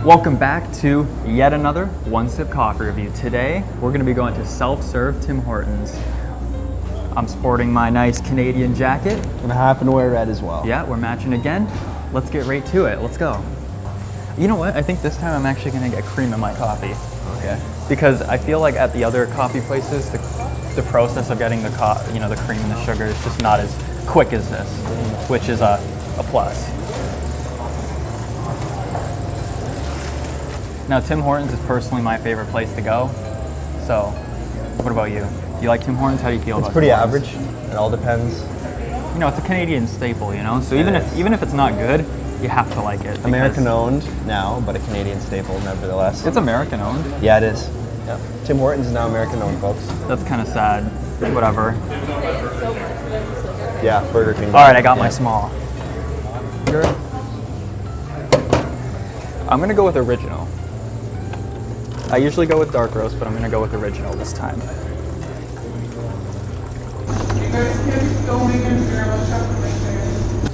Welcome back to yet another One Sip Coffee review. Today, we're gonna be going to self-serve Tim Hortons. I'm sporting my nice Canadian jacket. And I happen to wear red as well. Yeah, we're matching again. Let's get right to it. Let's go. You know what? I think this time I'm actually gonna get cream in my coffee. Okay. Because I feel like at the other coffee places, the process of getting the cream and the sugar is just not as quick as this, which is a plus. Now, Tim Hortons is personally my favorite place to go. So, what about you? Do you like Tim Hortons? How do you feel about it? It's pretty average. It all depends. You know, it's a Canadian staple, you know? So even if it's not good, you have to like it. American owned now, but a Canadian staple nevertheless. It's American owned. Yeah, it is. Yep. Tim Hortons is now American owned, folks. That's kind of sad. Whatever. Yeah, Burger King. All right, I got my small. I'm gonna go with original. I usually go with dark roast, but I'm gonna go with original this time.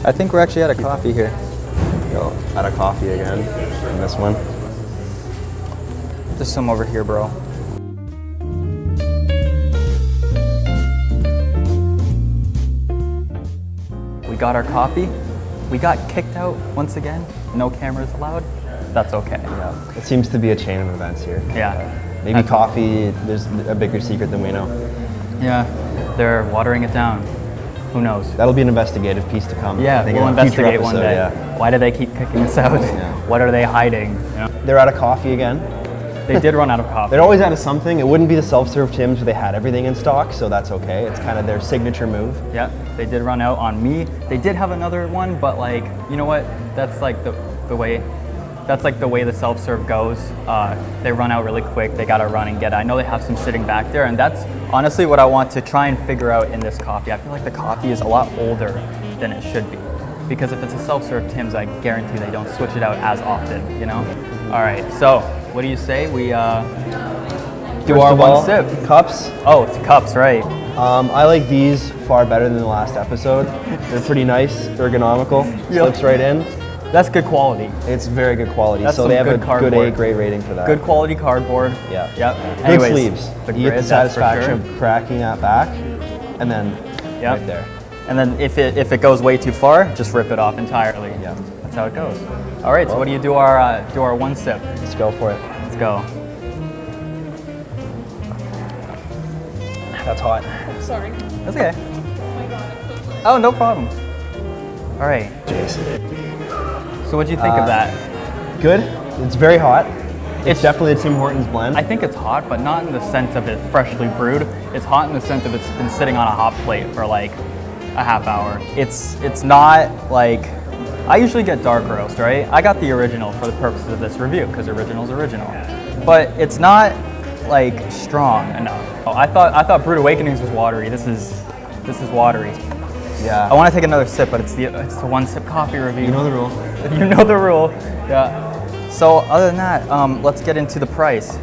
I think we're actually out of coffee here. Go out of coffee again in this one. There's some over here, bro. We got our coffee. We got kicked out once again. No cameras allowed. That's okay. Yeah. It seems to be a chain of events here. Yeah. Maybe coffee, there's a bigger secret than we know. Yeah. They're watering it down. Who knows? That'll be an investigative piece to come. Yeah, we'll investigate one day. Yeah. Why do they keep kicking us out? Yeah. What are they hiding? Yeah. They're out of coffee again. They did run out of coffee. They're always out of something. It wouldn't be the self-serve Tims where they had everything in stock, so that's okay. It's kind of their signature move. Yeah, they did run out on me. They did have another one, but like, you know what? That's like the way. That's like the way the self-serve goes. They run out really quick. They gotta run and get it. I know they have some sitting back there, and that's honestly what I want to try and figure out in this coffee. I feel like the coffee is a lot older than it should be, because if it's a self-serve Tim's, I guarantee they don't switch it out as often. You know? All right. So, what do you say we do our one sip? Cups. Oh, it's cups, right? I like these far better than the last episode. They're pretty nice, ergonomical. Slips right in. That's good quality. It's very good quality. That's so they have good a cardboard. good A grade rating for that. Good quality cardboard. Yeah. Yep. Good Anyways, sleeves. You get the satisfaction of cracking that back, and then right there. And then if it goes way too far, just rip it off entirely. Yeah. That's how it goes. All right. So what do you do our one sip? Let's go for it. Let's go. That's hot. Sorry. That's okay. Oh my god, I'm so sorry. Oh, no problem. All right. Jason. So what do you think of that? Good. It's very hot. It's definitely a Tim Hortons blend. I think it's hot, but not in the sense of it's freshly brewed. It's hot in the sense of it's been sitting on a hot plate for like a half hour. It's not like, I usually get dark roast, right? I got the original for the purposes of this review because original's original. But it's not like strong enough. Oh, I thought Brewed Awakenings was watery. This is watery. Yeah. I want to take another sip, but it's the one sip coffee review. You know the rule. You know the rule. Yeah. So other than that, let's get into the price.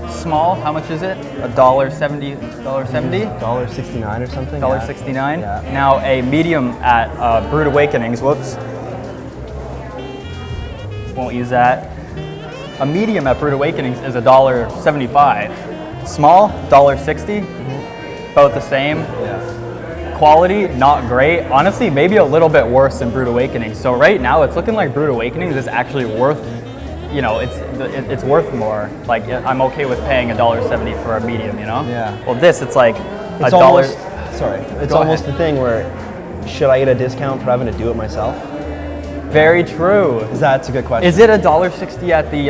Small, how much is it? $1.70. $1.69 or something. $1.69. Yeah. Now a medium at Brewed Awakenings. Whoops. Won't use that. A medium at Brewed Awakenings is $1.75. Small, $1.60. About the same. Yeah. Quality, not great. Honestly, maybe a little bit worse than Brewed Awakenings. So right now, it's looking like Brewed Awakenings is actually worth, you know, it's worth more. Like I'm okay with paying $1.70 for a medium, you know? Yeah. Well, this it's like It's $1. almost, sorry. It's Go almost ahead. the thing where, should I get a discount for having to do it myself? Very true. That's a good question. Is it $1.60 at the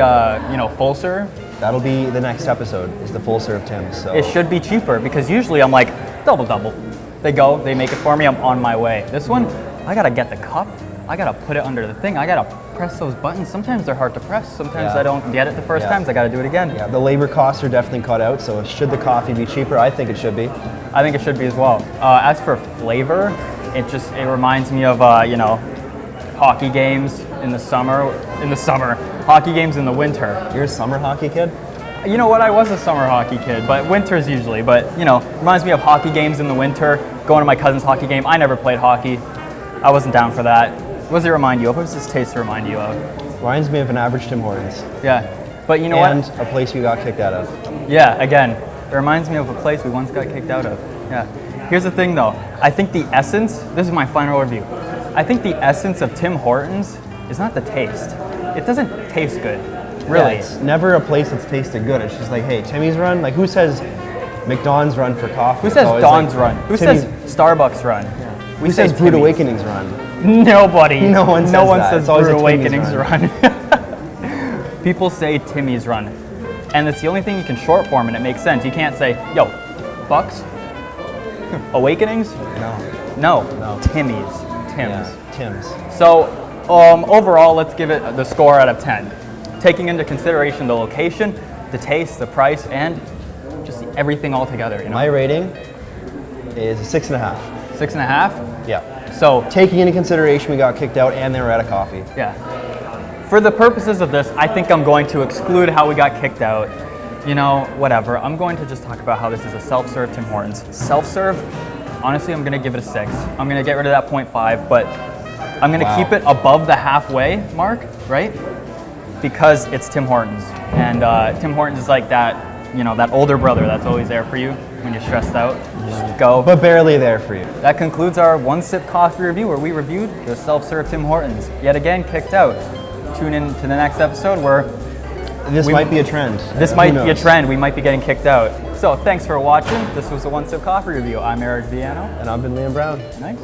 full serve? That'll be the next episode. Is the full serve Tim's. So It should be cheaper because usually I'm like double. They go, they make it for me, I'm on my way. This one, I gotta get the cup, I gotta put it under the thing, I gotta press those buttons. Sometimes they're hard to press, sometimes I don't get it the first times, I gotta do it again. Yeah, the labor costs are definitely cut out, so should the coffee be cheaper? I think it should be. I think it should be as well. As for flavor, it reminds me of, hockey games in the summer, hockey games in the winter. You're a summer hockey kid? You know what, I was a summer hockey kid, but winters usually. But, reminds me of hockey games in the winter, going to my cousin's hockey game. I never played hockey. I wasn't down for that. What does it remind you of? What does this taste remind you of? Reminds me of an average Tim Hortons. Yeah. But you know And what? a place we got kicked out of. Yeah, again, it reminds me of a place we once got kicked out of. Yeah. Here's the thing though. I think the essence, this is my final review. I think the essence of Tim Hortons is not the taste. It doesn't taste good, really. Yeah, it's never a place that's tasted good. It's just like, hey, Timmy's Run. Like, who says McDonald's Run for coffee? Who It's says always Don's like, Run? Who Timmy's- says Starbucks Run? We Who say says Brewed Timmy's. Awakenings Run? Nobody. No one says that. says It's always Brewed a Timmy's Awakenings Run. People say Timmy's Run. And it's the only thing you can short form and it makes sense. You can't say, yo, Bucks? Awakenings? No. No. Timmy's. Tim's. Yeah, Tim's. So overall, let's give it the score out of 10. Taking into consideration the location, the taste, the price, and just everything all together. You know? My rating is a 6.5. 6.5? Yeah. So, Taking into consideration we got kicked out and they were out of coffee. yeah. For the purposes of this, I think I'm going to exclude how we got kicked out. You know, whatever. I'm going to just talk about how this is a self-serve Tim Hortons. Self-serve, honestly, I'm going to give it a 6. I'm going to get rid of that 0.5, but I'm going to keep it above the halfway mark, right? Because it's Tim Hortons. And Tim Hortons is like that, you know, that older brother that's always there for you when you're stressed out. Just go. But barely there for you. That concludes our One Sip Coffee review where we reviewed the self-serve Tim Hortons. Yet again, kicked out. Tune in to the next episode where This might be a trend. this Who might be a knows? trend. We might be getting kicked out. So thanks for watching. This was the One Sip Coffee review. I'm Eric Viano. And I've been Liam Brown. Nice.